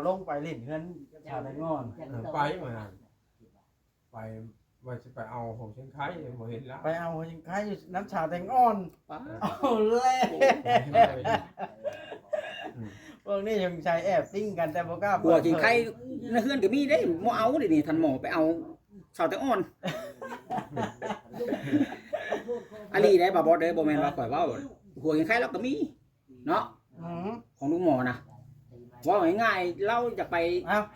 ลงไปลิ้นเฮือนชาวไทยงอน ไปมาไปว่าจะไปเอาของเชียงไคบ่เห็นแล้ว ไปเอายังคล้ายอยู่น้ำชาแตงอ่อนเอาแล่พวกนี้ยังใช้แอบปิ้งกันแต่บ่กล้า หัวกินไข่ในเฮือนก็มีเด้บ่เอาเด้นี่ท่านหมอไปเอาสาวแต่อ่อนอันนี้ได้บ่บ่เด้บ่แม่นว่าข่อยเว้าหัวกินไข่เราก็มีเนาะของลุงหมอนะว่าง่ายๆเราจะไป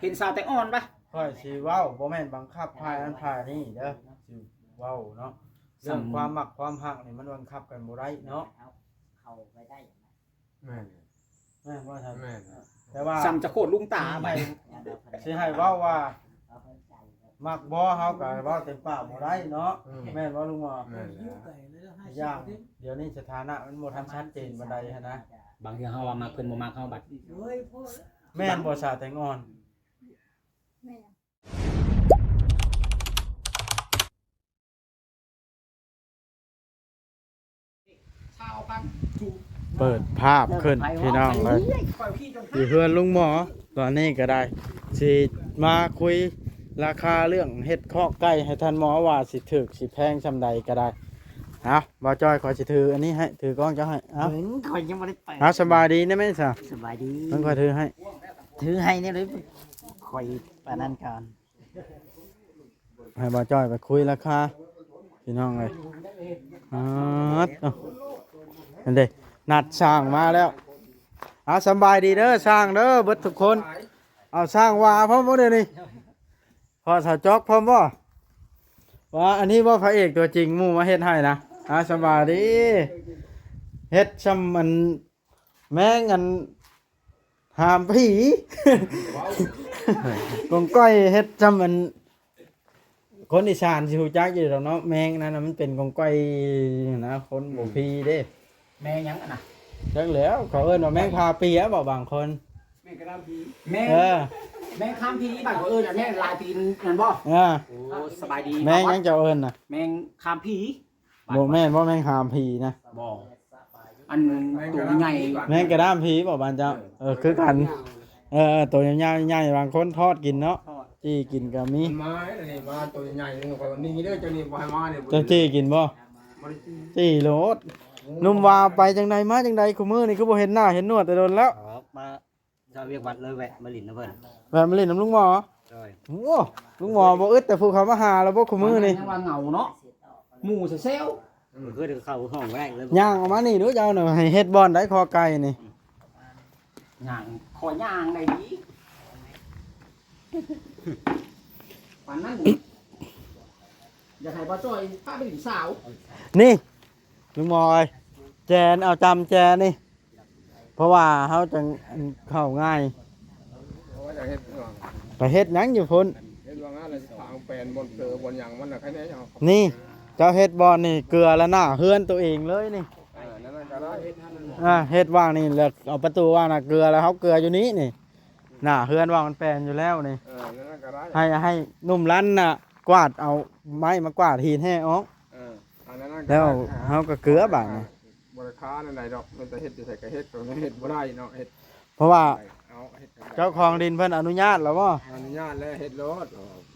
เห็นสาวแต่อ่อนปะ ค่อยสิเว้าบ่แม่นบังคับพายอันพายนี่เด้อสิเว้าเนาะเรื่องความมักความฮักนี่มันบังคับกันบ่ได้เนาะ เข้าไปได้ แม่น แม่นว่าซั่น แม่น แต่ว่า ซ้ำจะโคตรลุงตาไป สิให้เว้าว่ามักบ่เฮาก็เว้าเต็มปากบ่ได้เนาะแม่นบ่ลุงหมอ แม่น อย่างเดี๋ยวนี้สถานะมันบ่ทันชัดเจนปานใดหันนะ บางทีเฮาว่ามาเพิ่นบ่มาเฮาบัด แม่นบ่ชาแตงอ่อน ชาวกันถูก เปิดภาพขึ้นพี่น้องเลยอยู่เพื่อนลุงหมอตอนนี้ก็ได้สิมาคุยราคาเรื่องเฮ็ดคอกไก่ให้ท่านหมอว่าสิถึกสิแพงซำใดก็ได้เอาบ่าวจ้อยขอสิถืออันนี้ให้ถือกล้องเจ้าให้เอา เหมือนคอยยังไม่ได้ไป เอาสบายดีนะแม่ซะ สบายดี มันขอถือให้ ถือให้เนี่ยเลยคอยปานนั้นก่อน ให้บ่าวจ้อยไปคุยราคาพี่น้องเลยเอาอันเด้นัดสร้างมาแล้วเอาสบายดีเด้อสร้างเด้อเบิดทุกคนเอาสร้างว่าพร้อมบ่เด้อนี่พอสาวจอกพร้อมบ่ว่าอันนี้ว่าพระเอกตัวจริงหมู่มาเฮ็ดให้นะสบายดีเฮ็ดซำมันแม่งอันหามผี กงก้อยเฮ็ดซำมันคนอีสานสิฮู้จักอยู่ดอกเนาะแมงนั่นน่ะมันเป็นกงก้อยนะคนบ่พีเด้ แม่ยังอ่ะนะ จักแล้วเขาเอิ้นว่าแมงพาเปียบ่บางคน แม่กระดามพีแม่ เออ แม่ข้ามพีบ้านเขาน่ะแม่ลายตีนนั่นบ่ โอ้สบายดี แมงยังเจ้าเอิ้นน่ะ แม่ข้ามพี บ่แม่นบ่แมงหามผีนะ บ่อันตัวใหญ่ แมงกระด้ามผีบ่บ้านเจ้าคือกันตัวยาวๆใหญ่ๆบางคนทอดกินเนาะจี้กินก็มี ไม้นี่มาตัวใหญ่นึงก็นี่เด้อเจ้านี่บ่ให้มาเนี่ย เจ้าจี้กินบ่จี้โลดนุ่มว่าไปจังใดมาจังใดคุมื้อนี่คือบ่เห็นหน้าเห็นหนวดแต่โดนแล้ว มาจะเรียกวัดเลยแวะมาลินนะเพิ่น แบบมาเล่นน้ำลุงหมอ ใช่ โอ้ลุงหมอบ่อึดแต่ผู้เขามาหาแล้วบ่คุมื้อนี่ ยังว่าเหงาเนาะหมู่เซล คือเข้าห้องแรกเลย ย่างออกมานี่เด้อเจ้าน่ะให้เฮ็ดบ่อนได้คอไก่นี่ ย่างขอย่างได้ดีปานนั้นอย่าให้บ่จ้อยพาไปถึงสาว นี่ลุงหมอเอ้ยแจนเอาจำแจนนี่เพราะว่าเฮาจังเข้าง่าย เพราะว่าจะเฮ็ด ไปเฮ็ดหยังอยู่พุ่น เฮ็ดว่างั้นแล้วทางแปลนบนเกลือบนหยังมันน่ะแค่นี้เอา นี่เจ้าเฮ็ดบ่อนนี่เกลือแล้วหน้าเฮือนตัวเองเลยนี่ นั่นก็ได้เฮ็ดนั่น เฮ็ดว่างนี่แล้วเอาประตูว่างน่ะเกลือแล้วเฮาเกลืออยู่นี้นี่หน้าเฮือนว่างมันแปลนอยู่แล้วนี่ นั่นก็ได้ ให้นุ่มรั้นน่ะกวาดเอาไม้มากวาดหินให้ออก อันนั้น แล้วเฮาก็เกลือบาดนี่ บ่ได้ค้านั่นใดดอกมันจะเฮ็ดอยู่ใส่ก็เฮ็ดก็เฮ็ดบ่ได้เนาะเฮ็ด เพราะว่า เอาเฮ็ด เจ้าของดินเพิ่นอนุญาตแล้วบ่ อนุญาตแล้วเฮ็ดรถ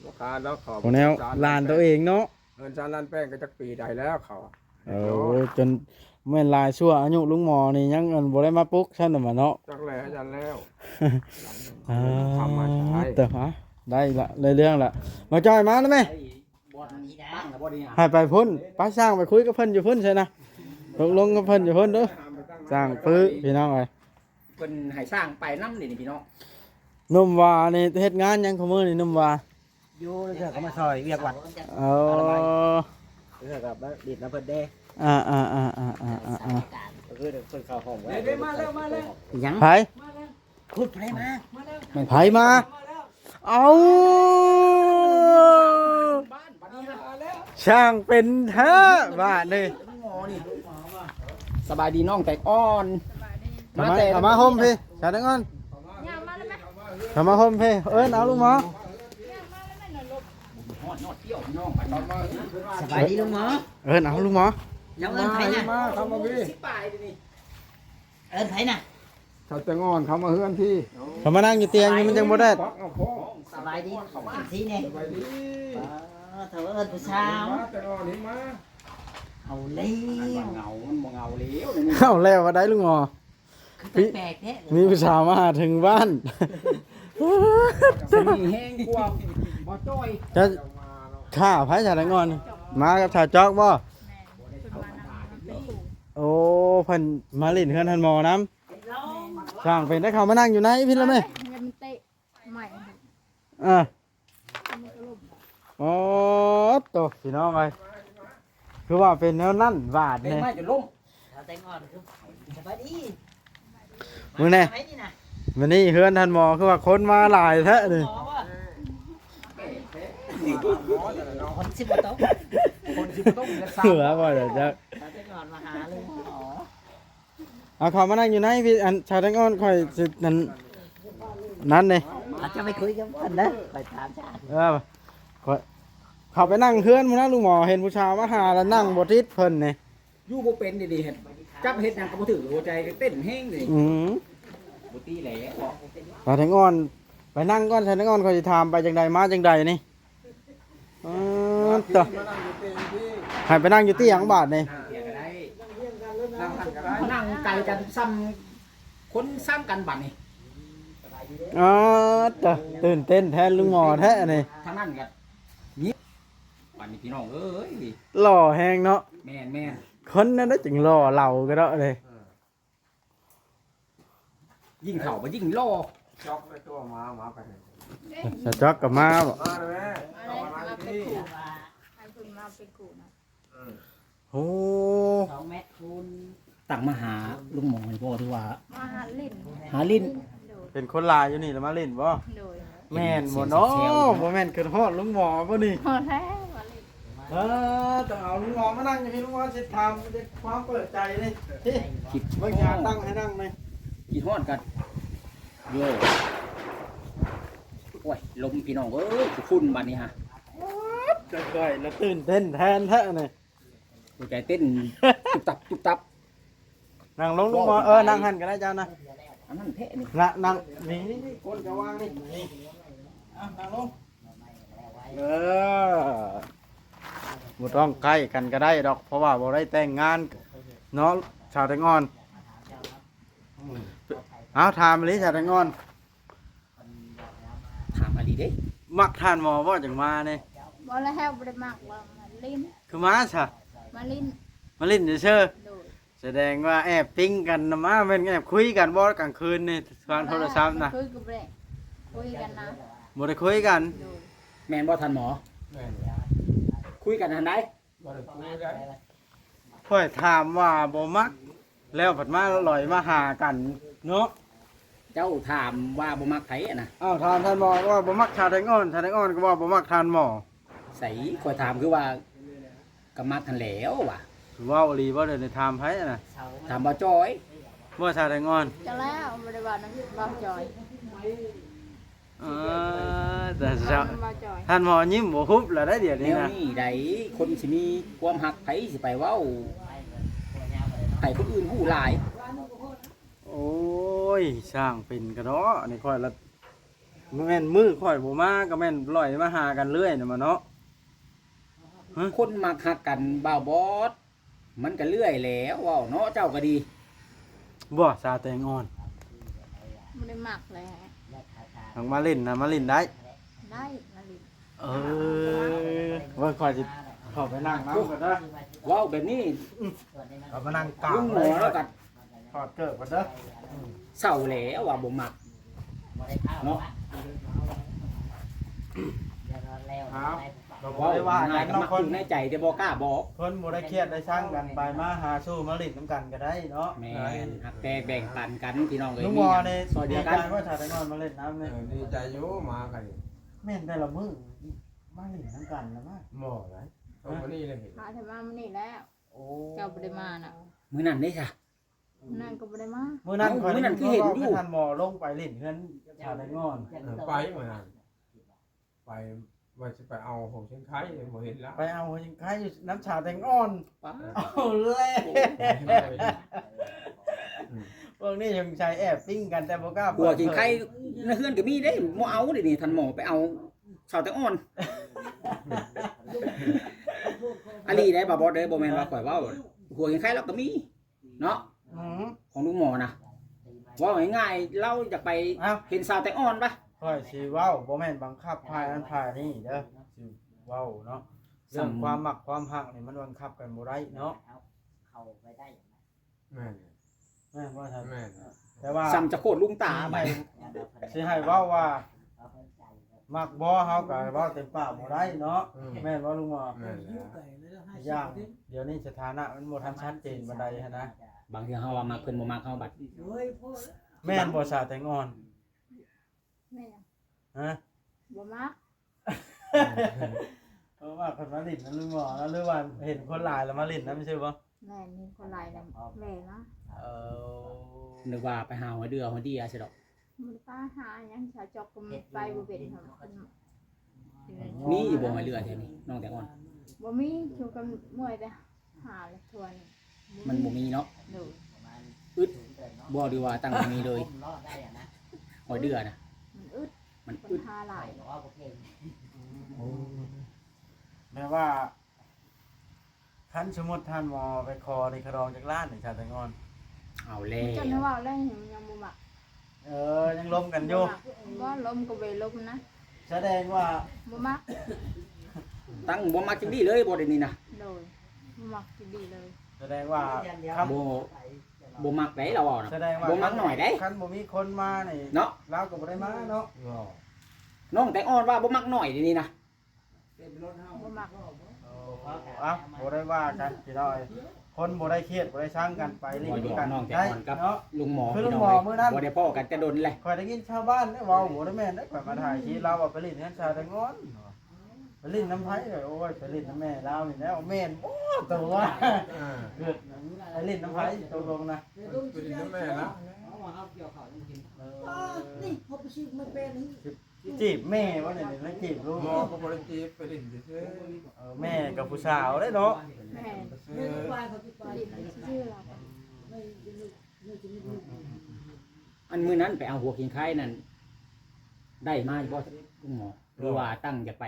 บ่ค้าแล้วขอ พวกแนวลานตัวเองเนาะ เงินจานลานแป้งก็จักปีใดแล้วเขา จนแม่นหลายชั่วอายุลุงหมอนี่ยังบ่ได้มาปลุกซั่นน่ะมาเนาะ จักแหล่อาจารย์แล้ว ทำ ทำมาใช้ แต่ฮะได้ละเลยเรื่องละมาจอยมาได้ไหม บอลนี้นะ ตั้งกับบ่ดีอ่ะ ให้ไปพุ่นไปสร้างไปคุยกับเพิ่นอยู่พุ่นใช่นะตกลงกับเพิ่นอยู่พุ่นเด้อสร้างปื้อพี่น้องเอ้ย เพิ่นให้สร้างไปนำนี่พี่น้อง นุ่มว่านี่เฮ็ดงานหยังของมื้อนี่นุ่มว่า อยู่เถอะเขามาซอยเรียกวัด เอา เถอะกับดิดนะเพิ่นเด้ อ่า คือเพิ่นเข้าห้องแรก เด้มาแล้ว ยัง ไผ พูดไผมา ไผมาเอา บ้านบัดนี้หาแล้ว ช่างเป็นแท้บ้านนี่ หมอนี่สบายดีน้องแตกอ่อน เอามาห่มพี่ชาดังอนเอามาห่มพี่เอิ้นเอาลูกหมอ ฮอดเที่ยวน้องไปตอนมา สบายดีลุงหมอ เอิ้นเอาลูกหมอ ยังเอิ้นไผน่ะ มาทำมาพี่ สิปลายนี่ เอิ้นไผน่ะ ชาวแตงอ่อนเขามาเฮือนพี่ เขามานั่งอยู่เตียงนี่มันยังบ่ได้ ปักเอาพ่อ สบายดีสิเนี่ย สบายดี เถอะเอิ้นผู้สาว มาแตงอ่อนนี่มา เอาแล้ มัน ว เงามันบ่เงาแล้วนี่ เข้าแล้วว่าได้ลุงหมอ คือแปลกๆแท้ มีผู้สาวมาหาถึงบ้าน สิมีแห้งกว่าบ่จ้อย จะข้าไผชาแตงอน มากับชาจอกบ่โอ้เพิ่นมาเล่นเฮือนท่านหมอน้ำช่างเป็นได้เขามานั่งอยู่ไหนพี่ละแม่ มันเตะใหม่ อ่ะโอ้โตพี่น้องเอ้ยคือว่าเป็นแนวนั่นบาด เป็น เนี่ย ไม้จะล้ม เอาแต่งอ่อนคือสบายดี มึงแน่ ไปนี่นะ วันนี้เฮือนท่านหมอคือว่าคนมาหลายแท้เลย หมอว่าคนสิบโต๊ะ คนสิบ่ต้องจะสร้าง เหลือบ่เดี๋ยวจะ เอาแต่งอ่อนมาหาเลยหมอ เอาเขามานั่งอยู่ไหนพี่อันชาวแตงอนค่อยสินั่นนี่ อาจจะไปคุยกับเพิ่นเด้อไปถามชาติ ค่อยเขาไปนั่งเฮือนมึงนะลุงหมอเห็นผู้ชายมาหาแล้วนั่งบ่ติดเพิ่นนี่ อยู่บ่เป็นดีๆเฮ็ดจับเฮ็ดหยังก็บ่ถึงหัวใจก็เต้นแห้งนี่ อือ บ่ตีแหล่ ชาวแตงอนไปนั่งก่อนชาวแตงอนค่อยสิถามไปจังใดมาจังใดนี่ต่อ มานั่งอยู่เตียงพี่ ให้ไปนั่งอยู่ที่หยังบาทนี่ เสียก็ได้ นั่งหันก็ได้ นั่งไกลกันซ้ำคนซ้ำกันบัดนี่ อ๋อต่อตื่นเต้นแทนลุงหมอแท้นี่ ทางนั้นก็เงียบบัดนี้พี่น้องเอ้ย หล่อแฮงเนาะ แม่นแม่น คนนั้นได้จึงหล่อเหล่าก็ได้เลย ยิ่งเข้าบ่ยิ่งล่อ จอกไปตัวมาไปให้ สะจอกกับมาบ่ มาเลยแม่ อะไร เอามา มา ที่ เป็น พี่ กูให้คุณมาเป็นกูนะ โอ้ 2 เมตรคูณ ตั้งมาหาลุงหมอนี่บ่ถือว่า มาหาลิ้น หาลิ้น โดย เป็นคนลายอยู่นี่แล้วมาเล่นบ่ โดย แม่นบ่เนาะบ่แม่นขึ้นฮอดลุงหมอบ่นี่ พอแล้วมาลิ้น ต้องเอาลุงหมอมานั่งอยู่พี่ลุงหมอสิถามความเปิดใจนี่ คิด เบิ่งอยากตั้งให้นั่งไหม คิดฮอดกันโย่โอ้ยลมพี่น้องเอ้ยฝุ่นบัดนี้ฮะ ก่อยๆแล้วตื่นเต้นแทนแท้นี่ หัวใจเต้นตุบตับตุบตับ นั่งลงลุงหมอนั่งหันก็ได้เจ้านะ อันนั้นแท้นี่ นั่งนี่ก้นจะวางนี่นั่งลงบ่ต้องใกล้กันก็ได้ดอกเพราะว่าบ่ได้แต่งงานเนาะชาวแตงอนเอาถามเลยชาวแตงอน ถามอดีเด้ มักทานหมอบ่จังมาเนี่ย บ่แล้วบ่ได้มากว่ามาลิ้น คือมาซะ มาลิ้น มาเล่นเชื่อ โดย ๆแสดงว่าแอบปิ้งกันนะมาเป็นแอบคุยกันบ่กลางคืนนี่ทางโทรศัพท์นะ คุยกับเร่คุยกันนะ บ่ได้คุยกัน โดย แม่นบ่ทันหมอ แม่ คุยกันทันได้ บ่ได้คุยได้ ค่อยถามว่าบ่มัก แล้วผัดมาลอยมาหากันเนาะ เจ้าถามว่าบ่มักไผอะนะ อ้าวทานท่านหมอก็ว่าบ่มักชาแตงอ่อนชาแตงอ่อนก็ว่าบ่มักทานหมอ ใส่ข่อยถามคือว่าก็มักทันแล้วว่ะ เว้าอีหลีบ่ได้ถามไผน่ะ ถามบ่จอย บ่ชาแตงอ่อน จะแล้วบ่ได้ว่าน้ำบ่จอย แต่เจ้า บ่จอย ท่านหมอยิ้มบ่คุบแล้วได้เดี๋ยว แน นี้ ว นะ นี้ใดคนสิมีความหักไผสิไปเว้าให้คนอื่นฮู้หลาย โอ้ยช่างเป็นกระเนาะนี่ค่อยละแม่นมือค่อยบ่มาก็แม่นลอยมาหากันเรื่อยน่ะมาเนาะ คนมักหักกันบ่าวบอสมันก็เลื่อยแล้วเว้าเนาะเจ้าก็ดี บ่ชาแตงอ่อน บ่ได้มากเลย ทางมาเล่นนะมาเล่นได้ ได้มาลิ้น ว่าค่อยสิเข้าไปนั่งน้ำก่อนเด้อ เว้าแบบนี้ เข้ามานั่งกลา ลุ ง งหม เล อย แล้วก็ ถอดเกิบก่อนเด้อ เศร้าแล้วว่าบ่มักเนาะ ครับเราบ่ เว้า ได้ว่า ง่าย กัน ก็ เนาะ มัก คน อยู่ในใจแต่บ่กล้าบอก คนบ่ได้เครียดได้สร้างกันไปมาหาสู้มาเล่นน้ำกันก็ได้เนาะ แม่นหักแต่แบ่งปันกันพี่น้องเอ้ย ลุงหมอนี่ ซอยเดี ดี ยว ใจ กัน ว่าชาแตงอ่อนมาเล่นน้ำนี่ ดีใจอยู่มากัน แม่นแต่ละมื้อมาเล่นน้ำกันแล้วมา หมอไหนเอามานี่เลยเห็น มาถึงมามื้อนี้แล้ว โอ้ เจ้าบ่ได้มาน่ะ มื้อนั้นได้จ้ะ นั่นก็บ่ได้มา มื้อนั้นข่อย มื้อนั้นคือเห็นอยู่ ท่านหมอลงไปเล่นเฮือนชาแตงอ่อน ไปเหมือนกันไปว่าจะไปเอาของเชียงไคเลยบ่เห็นแล้ว ไปเอายังใครอยู่น้ำชาแตงอ่อน ป๊า เอาแล้วโอ้ วกนี้ยังใช้แอบปิ้งกันแต่บ่กล้า หัวกินไข่ในเฮือนก็มีเด้บ่เอาเดี๋ยวนี้ท่านหมอไปเอาชาวแตงอ่อนอันนี้ได้บ่บอสเด้อบ่แม่นว่าข่อยเว้าหัวกินไข่เราก็มีเนาะ อืม ของลุงหมอนะว่าง่ายๆเราอยากไป เอ้า เห็นชาวแตงอ่อนปะ ค่อยสิเว้าบ่แม่นบังคับพายอันพายนี่เด้อสิเว้าเนาะเรื่องความมักความฮักนี่มันบังคับกันบ่ได้เนาะ เข้าไปได้ แม่น แม่นว่าท่าน แม่น แต่ว่า ซ้ำจะโคตรลุงตาไป สิให้เว้าว่ามักบ่เฮาก็เว้าเต็มปากบ่ได้เนาะแม่นบ่ลุงหมอ แม่นแล้ว อย่างเดี๋ยวนี้สถานะมันบ่ทันชัดเจนปานใดหันนะ บางทีเฮาว่ามักเพิ่นบ่มักเฮาบัด แม่นบ่สาแตงอ่อน แม่ ฮะ บ่มัก เพราะว่าคนมาลิ้นนั่นลุงหมอแล้วหรือว่าเห็นคนหลายแล้วมาลิ้นนั่นไม่ใช่บ่ แม่นี่คนหลายแล้วแม่นะ เออ นึกว่าไปหาหัวเดือหัวเดียใช่ดอก มันป้าหาหยังชาวจอกก็ไปบ่เป็นครับ มีอยู่บ่หัวเรือแถวนี้น้องแตงอ่อน บ่มีชูกันมวยไปหาเลยทวน มันบ่มีเนาะ ดู อึดบ่ดีว่าตั้งบ่มีเลยหัวเดือนะ มันอึด มัน คน อึด หาหลาย แม่ว่าคันสมมุติท่านหมอไปคอในครองจากล้านนี่ชาแตงอ่อน เอาแล้ จน ว ว่าแล้วยังบ่มัก ยังล้มกันอยู่ บ่ล้มก็ไปล้มนะ แสดงว่า บ่มัก ตั้งบ่มักจังดีเลยบ่ได้นี่นะ โดยบ่มักสิดีเลย แสดงว่าครับ บ่มักได้เราอ่ะนะ แสดงว่า บ่มักหน่อยได้ คันบ่มีคนมานี่ เนาะ เราก็บ่ได้มาเนาะ เนาะ น้องแตงอ่อนว่าบ่มักหน่อยเดี๋ยวนี้นะ บ่มัก เอ้าบ่ได้ว่ากันพี่น้อยคนบ่ได้เครียดบ่ได้ช่างกันไปลิ้ บ่ น อยู่ กัน น้องแตง ได้ อ่อนกับ เนาะ ลุงหมอ คือลุ พี่ ง น้อง หมอมื้อนั้น บ่ได้พ้อกันแต่โดนเลย ข่อยได้ยินชาวบ้านได้เว้าบ่ได้แม่นได้ข่อยมาถ่ายคลิปเราว่าไปลิ้นกันชาแตงอ่อนไปลิ้นน้ำไผเลยโอ้ยไปลิ้นน้ำแม่เรานี่แล้วแม่นบ่ตัวว่า เกิดไปลิ้นน้ำไผตกลงนะ ไปดินน้ำแม่แล้ว นี่เขาไปซื้อมาเป็นนี่ จีบแม่ว่าเนี่ยแล้วจีบลูก หมอก็บริจีไปดินซื่อ แม่กับผู้สาวได้เนาะ แม่ เรื่องไปเขาจะไป ชื่อเรา ไม่ไม่จะไม่รู้ อันมื้อนั้นไปเอาหัวกินไข่นั่นได้มาบ่ลุงหมอหรือว่าตั้งจะไป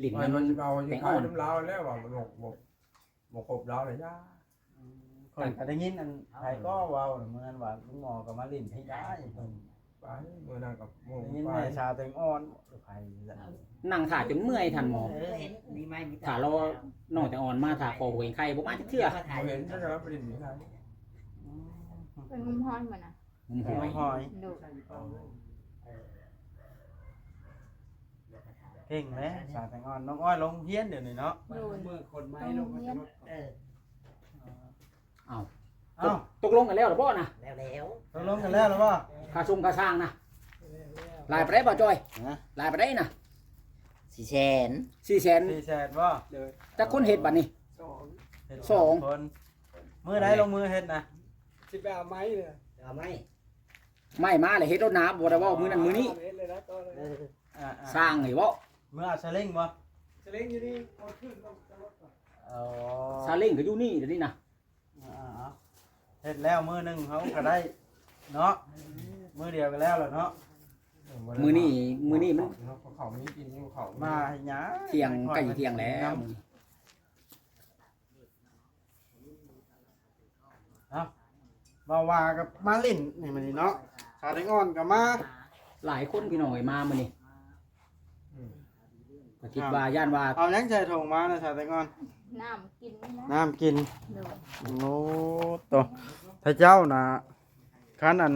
ลิ้น มัน น้ำ จะเอาอยู่ข้าวน้ำลาวแล้วว่ามันบอกครบลาวเลยย่า ข่อยก็ได้ยินอันไผก็เว้าเหมือนว่าลุงหมอก็มาลิ้นให้ย้ายเพิ่น ไปเมื่อนั้นกับหมู่ ได้ยิน ไป แม่ชาวแตงอ่อนไผละ นั่งถ่าจนเมื่อยทันหมอ มีไหมมี ถ่าเราน้องแต่อ่อนมาถ่าคอหัวกินไข่บ่มาจักเทื่อ บ่เห็นถ้าจะรับไปดินอยู่ไหน เป็นงุมห้อยเหมือนน่ะ มุมห น้ อ อย งหอย ดู เก่งแหมชาวแตงอ่อนน้องอ้อยลงเฮียนเดี๋ยวนี้เนาะ ดู คนไม้ ต้อง ลง เรียน เอ้า ตกลงกันแล้วหรือบ่นะ แล้ว ตกลงกันแล้วหรือเปล่า ค่าซุ่มค่าสร้างนะลายไปได้บ่จอย ฮะ ลายไปได้นะ 400,000 400,000 400,000บ่ แต่คนเฮ็ดบัดนี้ เฮ็ด สอง คนมือใดลงมือเฮ็ดนะ สิไปเอาไม้เลย เอาไหม ไม่มาเลยเฮ็ดรถน้ำบ่ได้เว้ามื้อนั้นมื้อนี้ เห็นเลยนะตอนเลย อ่า สร้างนี่เว้า มือเอาสลิงบ่ เสลงอยู่นี่เอาขึ้นต้องรถก่อน อ๋อ ซาเล้งก็อยู่นี่เดี๋ยวนี้นะ เฮ็ดแล้วมือหนึงเขาก็ได้เนาะมือเดียวกันแล้วล่ะเนาะ มื้อนี้มัน เขามีกินอยู่เขา มาให้หยัง เที่ยงใกล้เที่ยงแล้วมื้อนี้ ว่ากับมาลิ้นนี่มันนี่เนาะชาแตงอ่อนก็มา หลายคนพี่น้องเอ้ยมามื้อนี้ก็คิดว่าย่านว่า เอาหยังใส่ถุงมานะชาแตงอ่อน น้ำกินนี่นะ น้ำกิน ดู โอ้ตัวถ้าเจ้านะคันอัน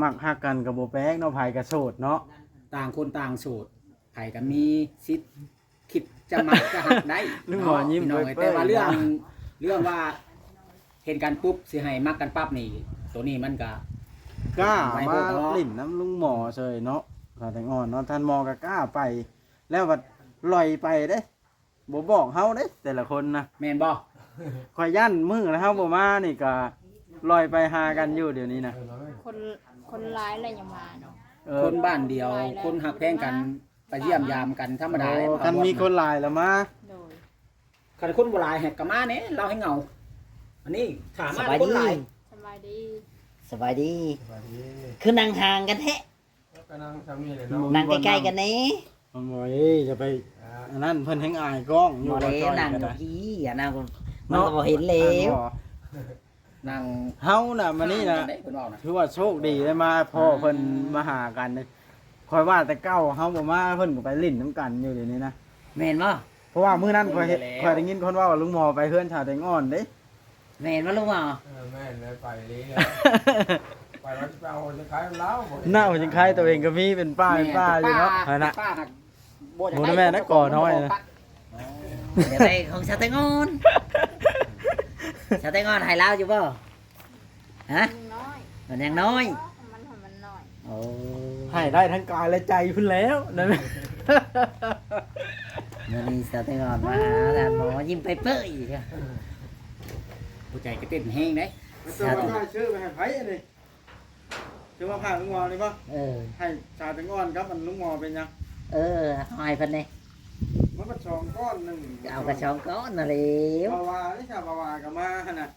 มักฮักกันกับโบแป้งเนาะไผกับโสดเนาะ ต่างคนต่างสูตรไผก็มีสิทธิ์คิดจะมักจะหักได้ นึกว่ายิ้ม พี่น้อง เว้ เอ้ ย ยแต่ว่าเรื่องว่าเห็นกันปุ๊บสิให้มักกันปั๊บนี่ตัวนี้มันก็ กล้า ไป มา พวกเนาะ ลิ้นน้ำลุงหมอเฉยเนาะชาแตงอ่อนเนาะท่านหมอก็กล้าไป แล้วว่าลอยไปเด้บ่บอกเฮาเด้แต่ละคนนะ แม่นบ่ ข่อยยันมือแล้วเฮาบ่มานี่ก็ลอยไปหากันอยู่เดี๋ยวนี้นะ คนร้ายอะไรยังมาเนาะ คนบ้านเดียว คนหักแพงกันไปเยี่ยมยามกันธรรมดาเลย กันมีคนหลายแล้วมา โดย คันคนโบราณแหกกะมาเนี่ยเราให้เหงา อันนี้ถาม ส มา บาย คน ดี หลาย สบายดี สบายดี สวัสดี คือนั่งห่างกันแท้ ก็นั่งทำนี่เลยเนาะ นั่งใกล้ๆกันนี่ มันบ่เอ้ยจะไปอันนั้นเพิ่นแฮงอายกล้องอยู่ บ่ บ่ ได้ จ้อย นั่ง ก็ กั ได้ บพี่อ่ะนั่งมันก็บ่เห็นแล้ว นั่ง เฮาน่ะมานี่น่ะ ได้เพิ่นเว้านะ ถือว่าโชคดีได้มาพ่อเพิ่นมาหากันเลยคอยว่าแต่เก้าเฮาบ่มาเพิ่นก็ไปลิ้นน้ำกันอยู่เดี๋ยวนี้นะ แม่นบ่ เพราะว่ามื้อนั้นคอยได้ยินคนว่าลุงหมอไปเฮือนชาวแตงอ่อนเด้ แม่นบ่ลุงหมอ แม่เลยไปเลยไปว่าจะไปเอาจะขายแล้วบ่ หน้าผมยังคล้ายตัวเองก็มีเป็นป้าเป็นป้าอยู่เนาะนั่นน่ะ ป้าหัก โอ้แม่นะก่อน้อยนะ เดี๋ยวไปของชาแตงอนชาแตงอนให้ลาวอยู่บ่ฮะ มันน้อย มันยังน้อย มันน้อย โอ้ ให้ได้ทั้งกายและใจพุ่นแล้วนั่นแหละ มื้อนี้ชาแตงอนมาหาท่านหมอยิ้มไปเปื้อยอีกอะ ผู้ใจก็เต้นแห้งเด้ ตัวว่าชื่อไปให้ไผอันนี้ชื่อว่าผ่านลุงหมอนี่บ่ เออ ให้ชาวแตงอ่อนครับมันลุงหมอเป็นยัง เออหอยเพิ่นนี่ มันก็ช่องก้อนหนึง เอากระชองก้อนน่ะแหล้ว บาวานี่ชาวบาวาก็มาหั่นน่ะ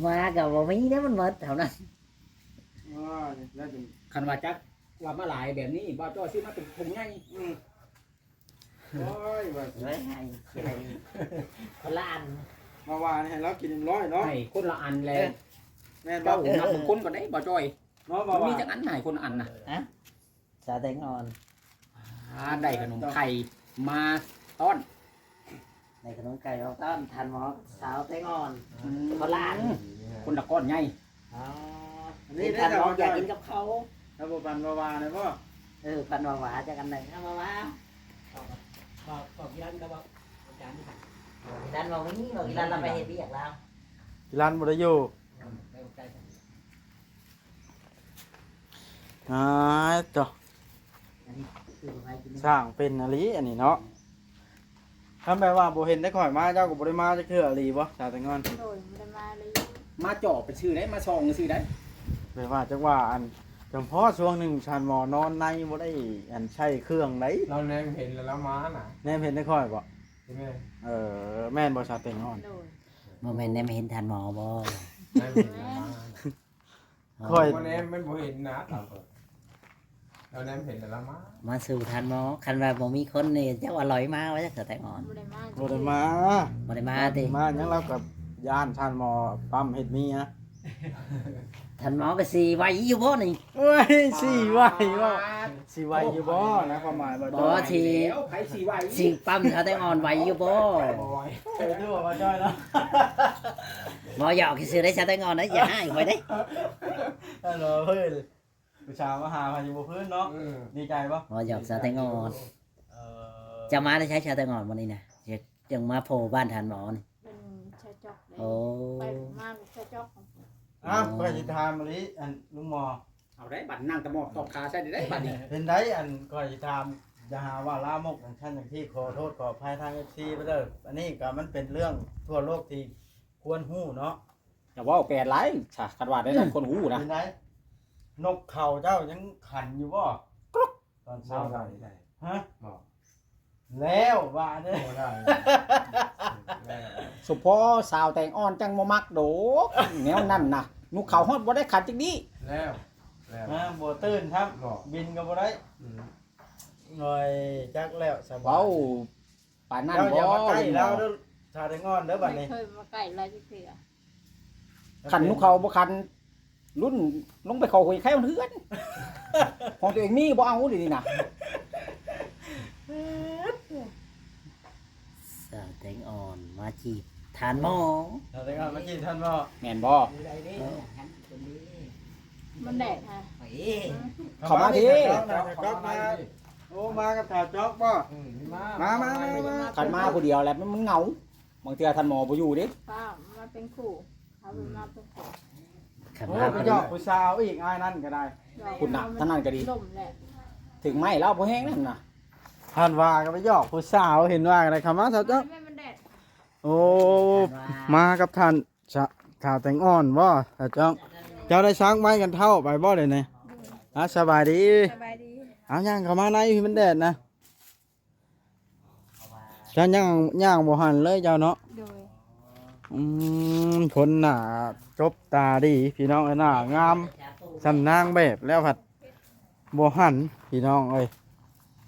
มาก็บ่มีเด้อมันหมดเท่านั้น อ๋อนี่แล้วจึง คันว่าจักว่ามาหลายแบบนี้บ่จ้อยซื้อมาเป็นถุงใหญ่ โอ้ยว่า ไว้ให้คนละอัน บาวานี่ให้เรากินร้อยเนาะ ให้คนละอันแล แม่นบ่ เจ้านับบางคนก็ได้บ่จ้อย เนาะ มั บาน วา มีจักอันให้คนละอันน่ะ ชาแตงอน ได้ขนมไข่มาต้อน ในขนมไก่ของต้อนทันหมอสาวแตงอนคนละอัน คนละก้อนใหญ่ อ๋อ อัน นี่ นี้ได้ ทัน แต่ หมอ ว่า อยากกินกับเขา ถ้าบ่ปันบาวาเนี่ยบ่ พันหวานๆจากกันหนึ่งเอามาว่า บอกยันก็บอกยัน ดันบอกไม่บอกดันเราไปเห็นพี่อยากแล้ว ร้านบ่ได้อยู่อ่าจ้ะ คือไปกิน สร้างเป็นอลีอันนี้เนาะทำแบบว่าบ่เห็นได้ข่อยมาเจ้าก็บ่ได้มาจักเทื่ออลีบ่ชาวแตงอ่อน โดยมันได้มาเลย มาจ่อไปชื่อได้มาซองชื่อได้ แบบว่าจักว่าอันจำเพาะช่วงหนึงชานหมอนอนในบ่ได้อันใช้เครื่องไหน เราแนมเห็นแล้วม้าน่ะ แน่เห็นได้ข่อยบ่ ใช่ไหม แม่นบ่ชาวแตงอ่อน โดย โมเมนต์นี้ไม่เห็นทันหมอบ่ แนมเห็นแล้วม้า ข่อย วันนี้มันบ่เห็นนะเราแนมเห็นแล้วม้า มาสู่ทันหมอคันว่าบ่มีคนนี่เจ้าอร่อยมากว่าจะเกิดแต่งอน มันได้มา บ่ได้มา บ่ได้มาติ มาหยังเรากับย่านชานหมอปั๊มเฮ็ดมีนะ ทันหมอก็สิไหวอยู่บ่นี่ โอ้ยสิไหวบ่สิไหวอยู่บ่นะความหมายบ่ บ่ จ้อย สิ แล้วไผสีไหว สิปั๊มเขาแต่งอนไหวอยู่บ่ ดูว่าจ้อยเนาะ บ่หยอกซื้อได้ชาแต่งอนนะอย่าให้ข่อยได้ ฮัลโหลเพิ่นผู้ชายมาหาพาอยู่บ่พื้นเนาะดีใจบ่ บ่หยอกชาแต่งอน เอ่อ จะมาได้ใช้ชาแต่งอนวันนี้นะจังมาโผล่บ้านทันหมอนี่ เป็นชาจอกเลย โอ้ ไปมากชาจอกของ อ้าวก็สิถามมะลิอันลุงหมอ เอาได้บัตรนั่งตะหมอกตอกขาใช่ได้บัตรนี่ เป็นไดอันก็สิถามอย่าหาว่าลามกอย่างท่านอย่างที่ขอโทษขออภัยทาง FC ไปเด้ออันนี้ก็มันเป็นเรื่องทั่วโลกที่ควรฮู้เนาะ อย่าว่าแปดหลายฉะคันว่าได้หลายคนหูนะ เป็นไดนกเขาเจ้ายังขันอยู่บ่กรุ๊กตอน เศร้า เช้า ได้ ฮะ บอก แล้วว่าเด้อ โอ้ได้ สุพอสาวแต่งอ่อนจังบ่มักโดกแนวนั่นน่ะนุกเขาฮอดบ่ได้ขัดจังนี้ แล้วแล้ว ฮะบ่ตื่นครับ บอก บินก็บ่ได้หน่อยจักแล้วสบา เว้าย ป่านนั้น เจ้า บ่ อย่ามาใกล้แล้วเด้อชาแตงอนเด้อบัด ไม่ นี้ เคยมาไก่ลายเสือ ขันนุกเขาบ่ขันรุ่นลงไปเขาคุยแค่เพื่อนของตัวเองมีบ่เอาดินี่น่ะ สาวแตงอ่อนมาจีบทานหมอ ชาแตงอนเมื่อกี้ท่านบ่ แม่นบ่ มันแดดฮะ เข้ามาที จ๊อกมาโอ้มากับถาจ๊อกบ่ มา ขันมาผู้เดียวแหละมันเหงาบางเทื่อท่านหมอบ่อยู่เด้ ป้ามาเป็นขู่เขาเป็นมาเป็นขู่ ขัน โอ้ มา ไปหยอกผู้สาวอีกอ้ายนั่นก็ได้ คุณน่ะท่านนั้นก็ดี ลมแหละ ถึงไม่เล่าบ่แห้งนั่นน่ะ ท่านว่าก็ไปหยอกผู้สาวเห็นว่าอะไรคำว่าถาจ๊อก ไม่มันแดด โอ้มากับท่านชาวแตงอ่อนบ่ถาจ๊อกเจ้าได้ช้างไม้กันเท่าไปบ่เดี๋ยวนี้สบายดี สบายดี เอาย่างเข้ามาในพี่มันแดดนะเจ้าย่างบ่หันเลยเจ้าเนาะ โดย ผลหน้าจบตาดีพี่น้องหน้างามสำนางแบบแล้วผัดบ่หันพี่น้องเอ้ย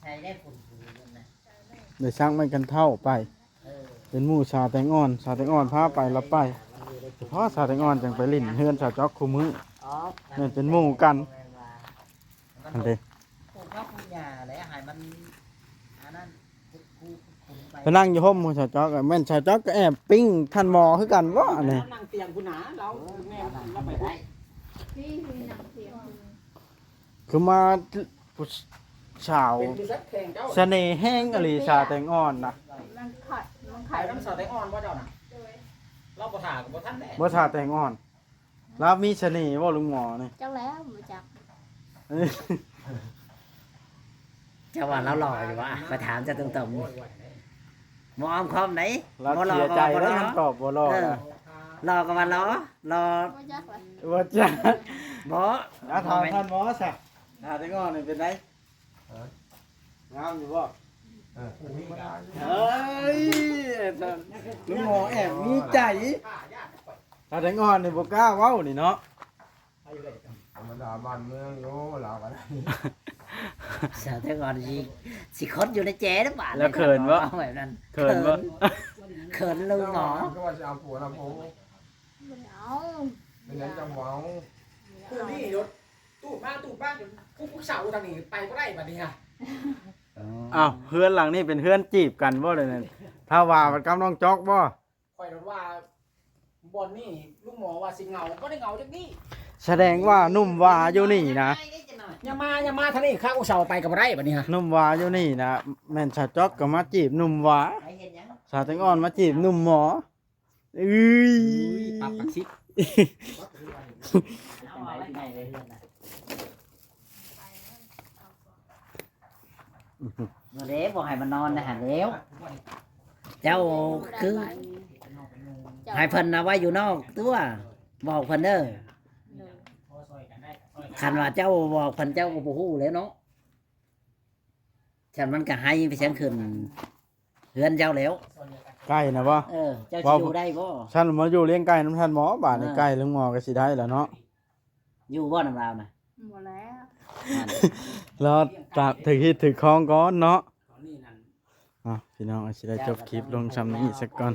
ใช้ได้ผลนะ ได้สร้างไม่กันเท่าไป เป็นหมู่ชาวแตงอ่อนชาวแตงอ่อนพาไปแล้วไปเฉพาะชาวแตงอ่อนจังไปลิ้นเฮือนชาวจอกคู่มือนี่เป็นหมู่กันอันเด้ ปลูกข้าวปลูกหญ้าอะไรอาหารมันอันนั้นคูไป ไปนั่งอยู่ห้องหมู่ชาวจอกอะแม่นชาวจอกก็แอบปิ้งท่านหมอคือกันว่าอันนี้ นั่งเตียงคุณหนาเราแม่เราไปได้ พี่คือหนังเสียง คือมาผู้ชาว เป็นพิเศษแข่งเจ้า เสน่ห์แห้งอหลีชาวแตงอ่อนนะ มันขัดมัน ขา ขาย ย น้ำสาวแตงอ่อนว่าเจ้าน่ะเราบ่ถ่ากับบ่ทันแน่ บ่ชาวแตงอ่อนแล้วมีเสน่ห์ว่าลุงหมอนี่ จักแล้วมาจัก เจ้าว่าเราหล่ออยู่วะไปถามเจะตรงๆมองคอมไหน เรา บ่หล่อ เสีย ก็ ใจ บ่ห แล้ ล่ ว อ คำตอบบ่รอดนะ หล่อก็ว่าหล่อหล่อ มาจักเลย ว่าจ้า บ่ ถามท่านหมอสักชาวแตงอ่อนนี่เป็นไงงามอยู่บ่ นี่ก็ได้ เฮ้ยลุงหมอแอบมีใจชาวแตงอ่อนนี่บ่กล้าเว้านี่เนาะ ธรรมดาบ้านเมืองโยเราก็ได้ สาวแต่ก่อนสิคดอยู่ในแจ๊นะป่ะ แล้วเขินวะ อาแบบนั้น เขินบ่ เขินลุงหมอ ก็ว่าจะเอาผัวนะผม ไม่เอา เป็นนั้นจังหวะ คู่นี้รถตู้บ้านจนผู้สาวทางนี้ไปบ่ได้บัดนี้ฮะ อ้าวเพื่อนหลังนี่เป็นเพื่อนจีบกันบ่เลยนั่นถ้าว่ามันกำน้องจอกบ่ ข่อยรถว่าบอนนี่ลุงหมอว่าสิเหงาบ่ได้เหงาจักนี้ แสดงว่านุ่มวาอยู่นี่นะ อย่ามาทางนี้ข้าอุตส่าห์ไปก็บ่ได้บัดนี้ฮะ นุ่มวาอยู่นี่นะแม่นชาวจอกก็มาจีบนุ่มวา ไปเห็นยัง ชาวแตงอ่อนมาจีบนุ่มหมออุ้ย ปรับปักชิ เอาไว้ใกล้เลยเรื่องน่ะเมื่อเด้บอกให้มันนอนนะฮะเดี๋ยวเจ้าคือให้เพิ่นนะไว้อยู่นอกตัวบอกเพิ่นเด้อคันว่าเจ้าบอกเพิ่นเจ้าก็บ่ฮู้แล้วเนาะฉันมันก็ให้ไปเสียงขึ้นเฮือนเจ้าแล้ว ใกล้นะบ่ เจ้าสิอยู่ได้บ่ ฉันมาอยู่เลี้ยงไก่น้ำท่านหมอบาดนี่ไก่ลุงหมอก็สิได้แล้วเนาะ อยู่บ่น้ำลาวน่ะ หมดแล้ว รอตามถึงที่ถึงคลองก่อนเนาะ นี่นั่น อ่ะพี่น้องอาจสิได้จบคลิปลงซ้ำนี้สักก่อน